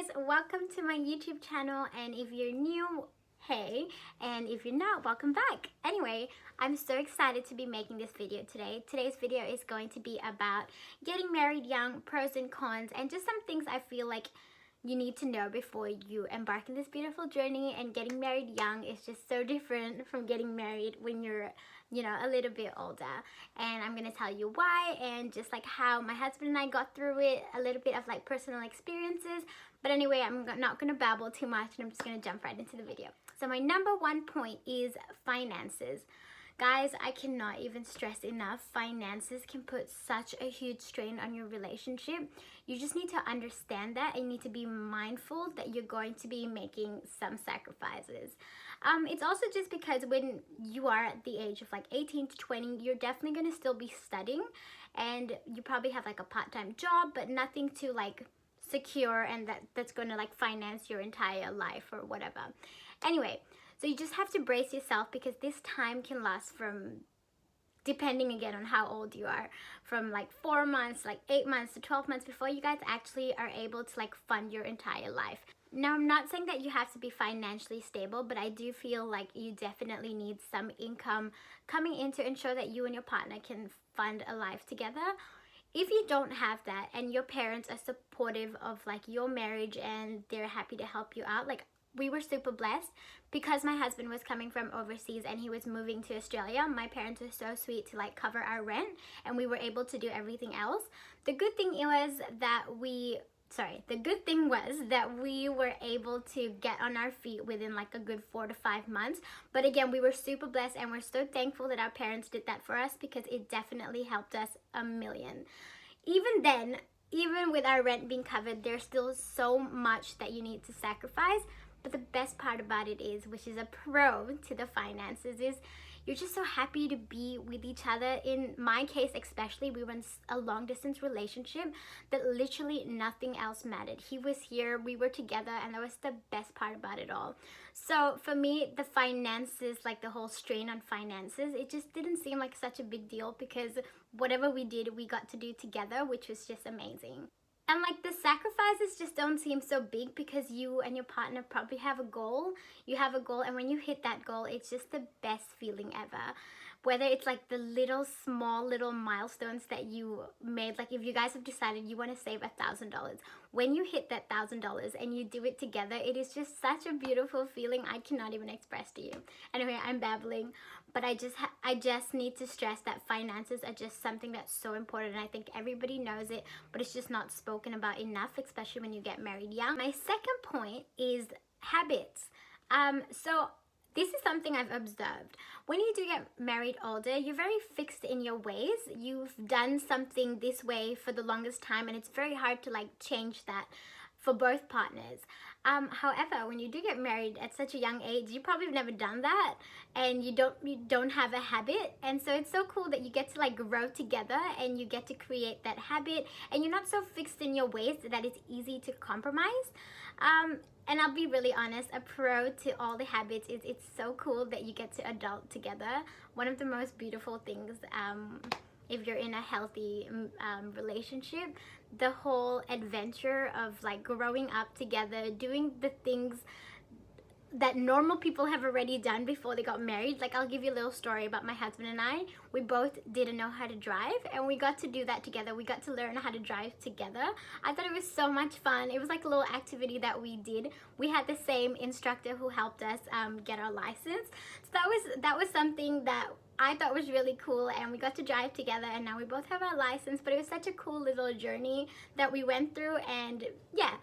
guys, welcome to my YouTube channel, and if you're new, hey, and if you're not, welcome back. Anyway, I'm so excited to be making this video today. Today's video is going to be about getting married young, pros and cons, and just some things I feel like you need to know before you embark on this beautiful journey. And getting married young is just so different from getting married when you're a little bit older. And I'm gonna tell you why, and just like how my husband and I got through it, a little bit of like personal experiences. But anyway, I'm not gonna babble too much, and I'm just gonna jump right into the video. So my number one point is finances. Guys, I cannot even stress enough, finances can put such a huge strain on your relationship. You just need to understand that, and you need to be mindful that you're going to be making some sacrifices. It's also just because when you are at the age of like 18 to 20, you're definitely going to still be studying, and you probably have like a part-time job, but nothing to like secure and that's going to like finance your entire life or whatever. Anyway, so you just have to brace yourself, because this time can last from, depending again on how old you are, from like 4 months, like 8 months to 12 months before you guys actually are able to like fund your entire life. Now, I'm not saying that you have to be financially stable, but I do feel like you definitely need some income coming in to ensure that you and your partner can fund a life together. If you don't have that and your parents are supportive of like your marriage and they're happy to help you out, like we were super blessed because my husband was coming from overseas and he was moving to Australia. My parents were so sweet to like cover our rent, and we were able to do everything else. The good thing was that we were able to get on our feet within like a good 4 to 5 months. But again, we were super blessed, and we're so thankful that our parents did that for us, because it definitely helped us a million. Even then, even with our rent being covered, there's still so much that you need to sacrifice. But the best part about it is, which is a pro to the finances, is you're just so happy to be with each other. In my case especially, we were in a long distance relationship that literally nothing else mattered. He was here, we were together, and that was the best part about it all. So for me, the finances, like the whole strain on finances, it just didn't seem like such a big deal, because whatever we did, we got to do together, which was just amazing. And like the sacrifices just don't seem so big, because you and your partner probably have a goal. You have a goal, and when you hit that goal, it's just the best feeling ever. Whether it's like the small little milestones that you made, like if you guys have decided you want to save $1,000, when you hit that $1,000 and you do it together, it is just such a beautiful feeling. I cannot even express to you. Anyway, I'm babbling, but I just need to stress that finances are just something that's so important. I think everybody knows it, but it's just not spoken about enough, especially when you get married young. My second point is habits. So this is something I've observed. When you do get married older, you're very fixed in your ways. You've done something this way for the longest time, and it's very hard to like change that for both partners. However, when you do get married at such a young age, you probably have never done that, and you don't have a habit. And so it's so cool that you get to like grow together, and you get to create that habit, and you're not so fixed in your ways that it's easy to compromise. And I'll be really honest, a pro to all the habits is it's so cool that you get to adult together. One of the most beautiful things, if you're in a healthy relationship, the whole adventure of like growing up together, doing the things that normal people have already done before they got married. Like, I'll give you a little story about my husband and I. We both didn't know how to drive, and we got to do that together. We got to learn how to drive together. I thought it was so much fun. It was like a little activity that we did. We had the same instructor who helped us get our license. So that was something that I thought was really cool, and we got to drive together, and now we both have our license. But it was such a cool little journey that we went through, and yeah.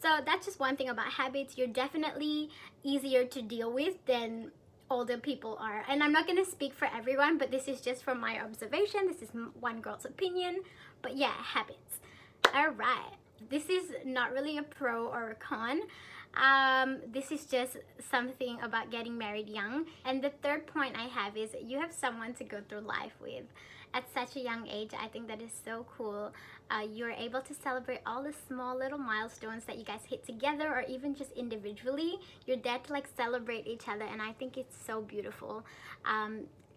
So that's just one thing about habits. You're definitely easier to deal with than older people are. And I'm not going to speak for everyone, but this is just from my observation. This is one girl's opinion. But yeah, habits. All right. This is not really a pro or a con. This is just something about getting married young. And the third point I have is you have someone to go through life with. At such a young age, I think that is so cool. You're able to celebrate all the small little milestones that you guys hit together, or even just individually. You're there to like celebrate each other, and I think it's so beautiful.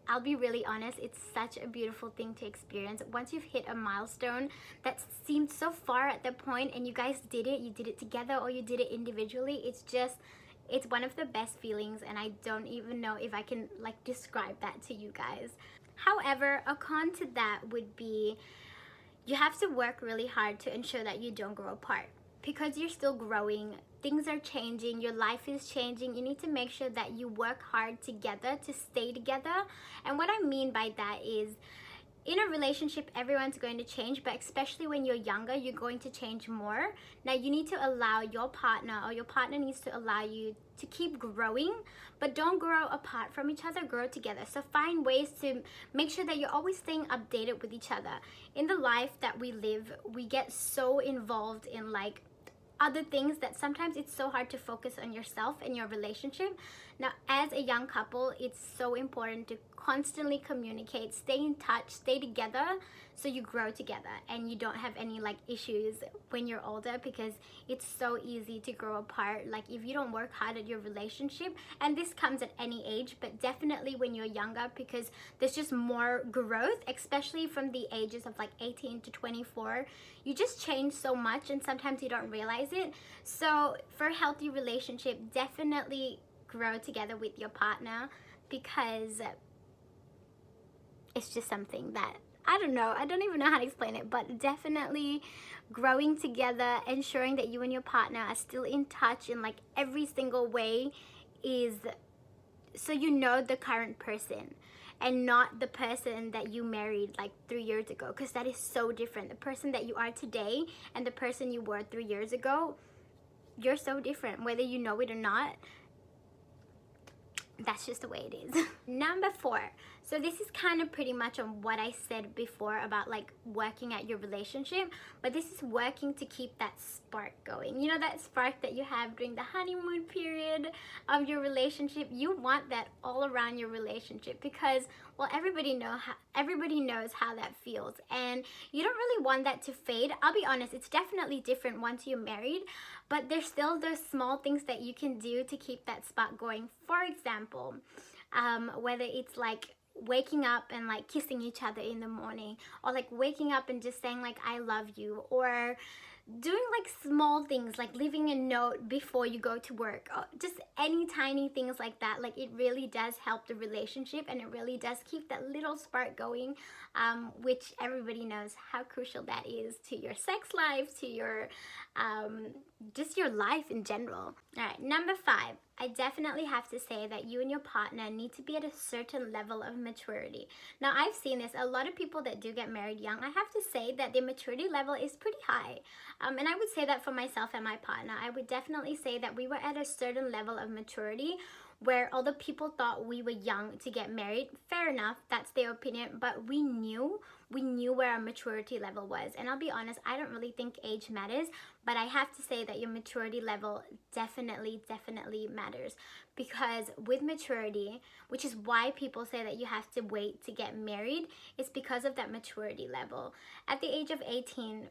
I'll be really honest, it's such a beautiful thing to experience. Once you've hit a milestone that seemed so far at that point and you guys did it, you did it together or you did it individually, it's one of the best feelings, and I don't even know if I can like describe that to you guys. However, a con to that would be you have to work really hard to ensure that you don't grow apart. Because you're still growing, things are changing, your life is changing, you need to make sure that you work hard together to stay together. And what I mean by that is, in a relationship, everyone's going to change, but especially when you're younger, you're going to change more. Now, you need to allow your partner, or your partner needs to allow you to keep growing, but don't grow apart from each other, grow together. So find ways to make sure that you're always staying updated with each other. In the life that we live, we get so involved in like other things that sometimes it's so hard to focus on yourself and your relationship. Now, as a young couple, it's so important to constantly communicate, stay in touch, stay together, so you grow together and you don't have any like issues when you're older, because it's so easy to grow apart like if you don't work hard at your relationship. And this comes at any age, but definitely when you're younger, because there's just more growth, especially from the ages of like 18 to 24. You just change so much and sometimes you don't realize it. So for a healthy relationship, definitely grow together with your partner, because it's just something that I don't even know how to explain it, but definitely growing together, ensuring that you and your partner are still in touch in like every single way, is so you know the current person and not the person that you married like 3 years ago, because that is so different. The person that you are today and the person you were 3 years ago, you're so different, whether you know it or not. That's just the way it is. Number 4. So this is kind of pretty much on what I said before about like working at your relationship, but this is working to keep that spark going. You know, that spark that you have during the honeymoon period of your relationship. You want that all around your relationship, because well, everybody knows how that feels, and you don't really want that to fade. I'll be honest, it's definitely different once you're married, but there's still those small things that you can do to keep that spark going. For example, whether it's like waking up and like kissing each other in the morning, or like waking up and just saying like I love you, or doing like small things like leaving a note before you go to work, or just any tiny things like that. Like it really does help the relationship, and it really does keep that little spark going, which everybody knows how crucial that is to your sex life, to your just your life in general. All right, number 5. I definitely have to say that you and your partner need to be at a certain level of maturity. Now, I've seen this. A lot of people that do get married young, I have to say that their maturity level is pretty high. And I would say that for myself and my partner. I would definitely say that we were at a certain level of maturity where although people thought we were young to get married, fair enough, that's their opinion, but we knew where our maturity level was. And I'll be honest, I don't really think age matters, but I have to say that your maturity level definitely matters, because with maturity, which is why people say that you have to wait to get married, it's because of that maturity level. At the age of 18,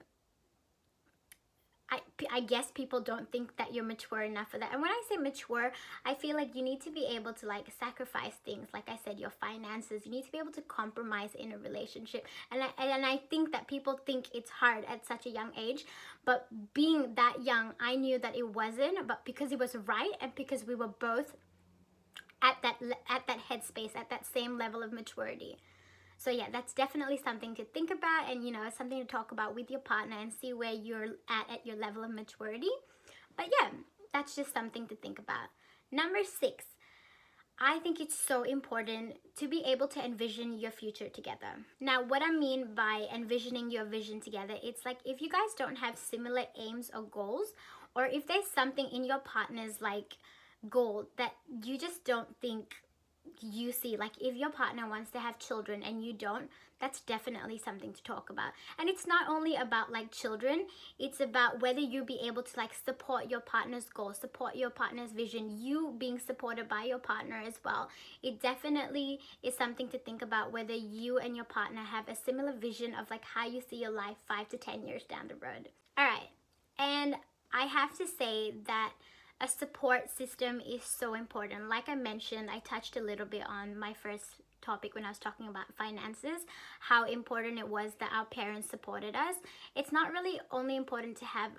I guess people don't think that you're mature enough for that. And when I say mature, I feel like you need to be able to like sacrifice things. Like I said, your finances. You need to be able to compromise in a relationship. And I think that people think it's hard at such a young age. But being that young, I knew that it wasn't. But because it was right, and because we were both at that headspace, at that same level of maturity. So yeah, that's definitely something to think about, and you know, something to talk about with your partner and see where you're at your level of maturity. But yeah, that's just something to think about. Number 6, I think it's so important to be able to envision your future together. Now, what I mean by envisioning your vision together, it's like if you guys don't have similar aims or goals, or if there's something in your partner's like goal that you just don't think you see, like if your partner wants to have children and you don't, that's definitely something to talk about. And it's not only about like children, it's about whether you be able to like support your partner's goals, support your partner's vision, you being supported by your partner as well. It definitely is something to think about, whether you and your partner have a similar vision of like how you see your life 5 to 10 years down the road. All right, and I have to say that a support system is so important. Like I mentioned, I touched a little bit on my first topic when I was talking about finances, how important it was that our parents supported us. It's not really only important to have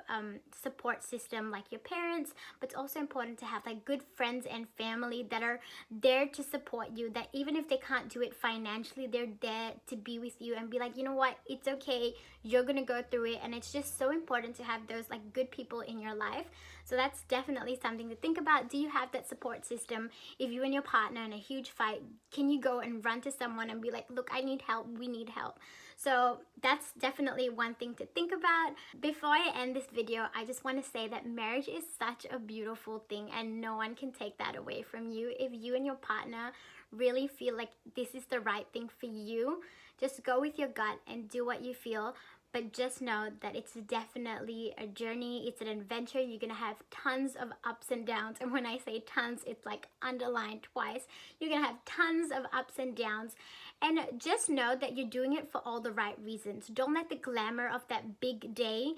support system like your parents, but it's also important to have like good friends and family that are there to support you, that even if they can't do it financially, they're there to be with you and be like, you know what, it's okay, you're gonna go through it. And it's just so important to have those like good people in your life. So that's definitely something to think about. Do you have that support system? If you and your partner in a huge fight, can you go and run to someone and be like, look, I need help, we need help? So that's definitely one thing to think about. Before I end this video, I just want to say that marriage is such a beautiful thing and no one can take that away from you. If you and your partner really feel like this is the right thing for you, just go with your gut and do what you feel. But just know that it's definitely a journey. It's an adventure. You're going to have tons of ups and downs. And when I say tons, it's like underlined twice. You're going to have tons of ups and downs. And just know that you're doing it for all the right reasons. Don't let the glamour of that big day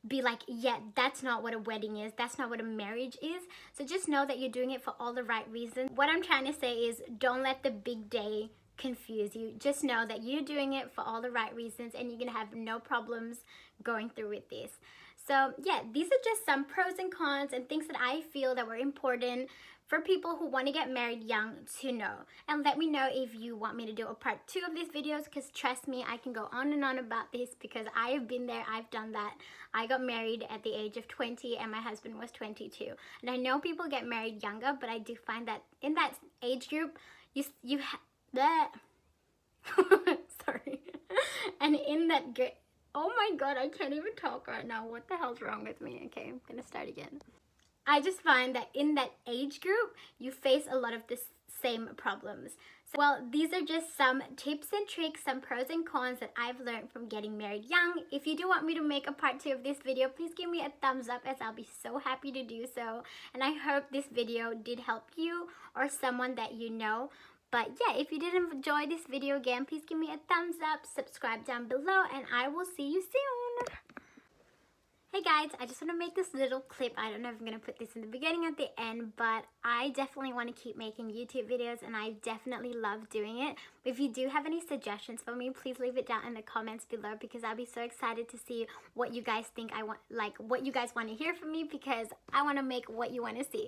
be like, yeah, that's not what a wedding is. That's not what a marriage is. So just know that you're doing it for all the right reasons. What I'm trying to say is don't let the big day confuse you. Just know that you're doing it for all the right reasons and you're gonna have no problems going through with this. So yeah, these are just some pros and cons and things that I feel that were important for people who want to get married young to know. And let me know if you want me to do a part 2 of these videos, because trust me, I can go on and on about this because I have been there, I've done that. I got married at the age of 20 and my husband was 22. And I know people get married younger, but I do find that in that age group, sorry. And in that oh my god, I can't even talk right now. What the hell's wrong with me? Okay, I'm gonna start again. I just find that in that age group, you face a lot of the same problems. So, well, these are just some tips and tricks, some pros and cons that I've learned from getting married young. If you do want me to make a part 2 of this video, please give me a thumbs up, as I'll be so happy to do so. And I hope this video did help you or someone that you know. But yeah, if you did enjoy this video again, please give me a thumbs up, subscribe down below, and I will see you soon. Hey guys, I just want to make this little clip. I don't know if I'm going to put this in the beginning or the end, but I definitely want to keep making YouTube videos and I definitely love doing it. If you do have any suggestions for me, please leave it down in the comments below, because I'll be so excited to see what you guys think I want, like what you guys want to hear from me, because I want to make what you want to see.